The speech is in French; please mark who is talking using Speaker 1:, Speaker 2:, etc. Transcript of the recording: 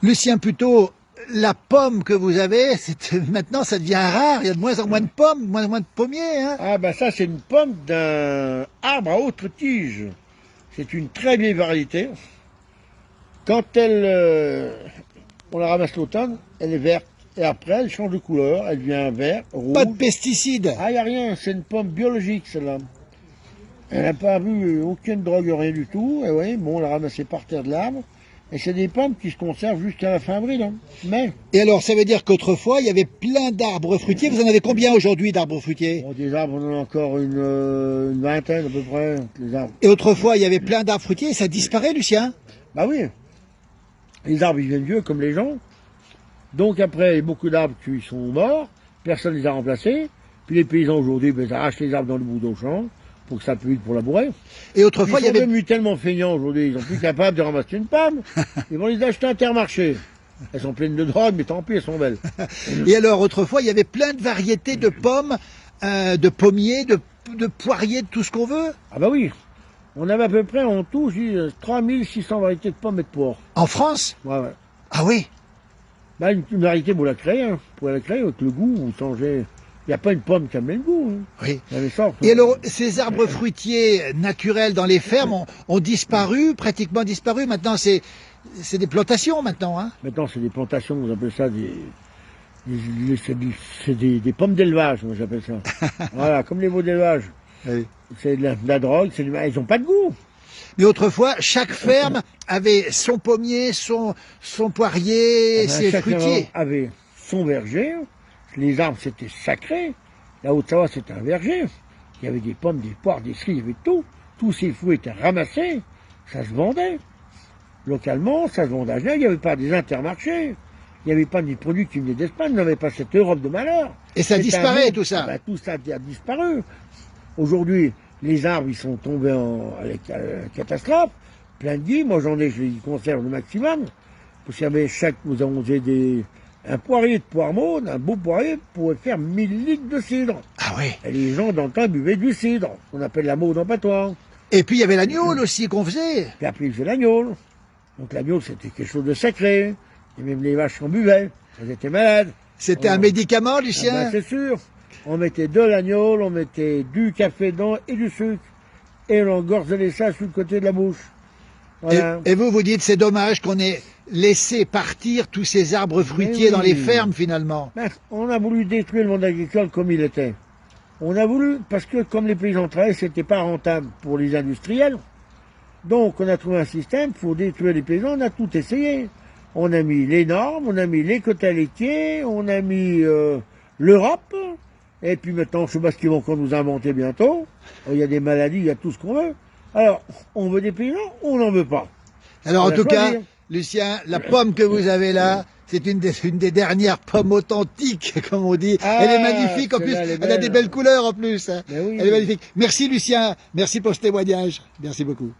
Speaker 1: Lucien Puteaux, la pomme que vous avez, maintenant ça devient rare, il y a de moins en moins de pommes, moins en moins de pommiers. Hein.
Speaker 2: Ah ben ça c'est une pomme d'un arbre à autre tige. C'est une très vieille variété. Quand on la ramasse l'automne, elle est verte. Et après elle change de couleur, elle devient vert, rouge.
Speaker 1: Pas de pesticides.
Speaker 2: Ah, il n'y a rien, c'est une pomme biologique celle-là. Elle n'a pas vu aucune drogue, rien du tout. Et oui, bon, on l'a ramassée par terre de l'arbre. Et c'est des pommes qui se conservent jusqu'à la fin avril. Hein. Mais
Speaker 1: Et alors, ça veut dire qu'autrefois, il y avait plein d'arbres fruitiers. Vous en avez combien aujourd'hui d'arbres fruitiers?
Speaker 2: bon, des arbres, on en a encore une vingtaine à peu près, les arbres.
Speaker 1: Et autrefois, il y avait plein d'arbres fruitiers et ça disparaît, Lucien?
Speaker 2: Bah oui, les arbres ils viennent vieux comme les gens. Donc après, il y a beaucoup d'arbres qui sont morts, personne ne les a remplacés. Puis les paysans aujourd'hui, ben, ils arrachent les arbres dans le bout d'un champ pour que ça puisse pour labourer.
Speaker 1: Et autrefois,
Speaker 2: Ils
Speaker 1: il y
Speaker 2: sont
Speaker 1: avait...
Speaker 2: devenus tellement feignants aujourd'hui, ils sont plus capables de ramasser une pomme. Ils vont les acheter à Intermarché. Elles sont pleines de drogue, mais tant pis, elles sont belles.
Speaker 1: Et alors, autrefois, il y avait plein de variétés de pommes, de pommiers, de poiriers, de tout ce qu'on veut.
Speaker 2: Ah bah oui, on avait à peu près en tout 3600 variétés de pommes et de poires.
Speaker 1: En France?
Speaker 2: Ouais, ouais.
Speaker 1: Ah oui.
Speaker 2: Bah une variété, vous la créez, hein. Vous pouvez la créer avec le goût, vous changez. Il n'y a pas une pomme qui a le même goût. Hein.
Speaker 1: Oui.
Speaker 2: Il y a des sortes.
Speaker 1: Et alors, ces arbres fruitiers naturels dans les fermes ont disparu, pratiquement disparu. Maintenant, c'est des plantations, maintenant. Hein.
Speaker 2: Maintenant, c'est des plantations, on appelle ça des pommes d'élevage, moi j'appelle ça. Voilà, comme les veaux d'élevage.
Speaker 1: Oui.
Speaker 2: C'est de la drogue, ils n'ont pas de goût.
Speaker 1: Mais autrefois, chaque ferme avait son pommier, son poirier, ses
Speaker 2: Chaque
Speaker 1: fruitiers.
Speaker 2: ferme avait son verger. Les arbres, c'était sacré. La Haute-Savoie, c'était un verger. Il y avait des pommes, des poires, des cerises, il y avait tout. Tous ces fruits étaient ramassés. Ça se vendait. Localement, ça se vendait. Il n'y avait pas des intermarchés. Il n'y avait pas des produits qui venaient d'Espagne. Il n'y avait pas cette Europe de malheur.
Speaker 1: Et ça disparaît, tout ça.
Speaker 2: Ah ben, tout ça a disparu. Aujourd'hui, les arbres, ils sont tombés à la catastrophe. Plein de guilles. Moi, je les conserve le maximum. Vous savez, nous avons un poirier de poire-maude, un beau poirier, pouvait faire 1000 litres de cidre.
Speaker 1: Ah oui.
Speaker 2: Et les gens, dans le temps, buvaient du cidre. On appelle la maude en patois.
Speaker 1: Et puis, il y avait l'agneau aussi qu'on faisait.
Speaker 2: Puis après, ils faisaient l'agneau. Donc l'agneau, c'était quelque chose de sacré. Et même les vaches en buvaient. Elles étaient malades.
Speaker 1: C'était un médicament,
Speaker 2: Ah
Speaker 1: Lucien.
Speaker 2: ben, c'est sûr. On mettait de l'agneau, on mettait du café dedans et du sucre. Et on engorgeait ça sur le côté de la bouche. Voilà.
Speaker 1: Et vous dites, c'est dommage qu'on ait laissé partir tous ces arbres fruitiers
Speaker 2: oui.
Speaker 1: dans les fermes, finalement.
Speaker 2: Ben, on a voulu détruire le monde agricole comme il était. On a voulu, parce que comme les paysans travaillaient, c'était pas rentable pour les industriels. Donc on a trouvé un système pour détruire les paysans, on a tout essayé. On a mis les normes, on a mis les quotas laitiers, on a mis l'Europe, et puis maintenant, je sais pas ce qu'ils vont encore nous inventer bientôt. Il y a des maladies, il y a tout ce qu'on veut. Alors, on veut des paysans ou on n'en veut pas?
Speaker 1: Alors, en tout cas,
Speaker 2: choisir.
Speaker 1: Lucien, la pomme que vous avez là, c'est une des dernières pommes authentiques, comme on dit.
Speaker 2: Ah,
Speaker 1: elle est magnifique, en plus,
Speaker 2: celle-là, elle est
Speaker 1: elle a des
Speaker 2: belle.
Speaker 1: belles couleurs, en plus. Hein.
Speaker 2: Mais oui.
Speaker 1: Elle est magnifique. Merci, Lucien. Merci pour ce témoignage. Merci beaucoup.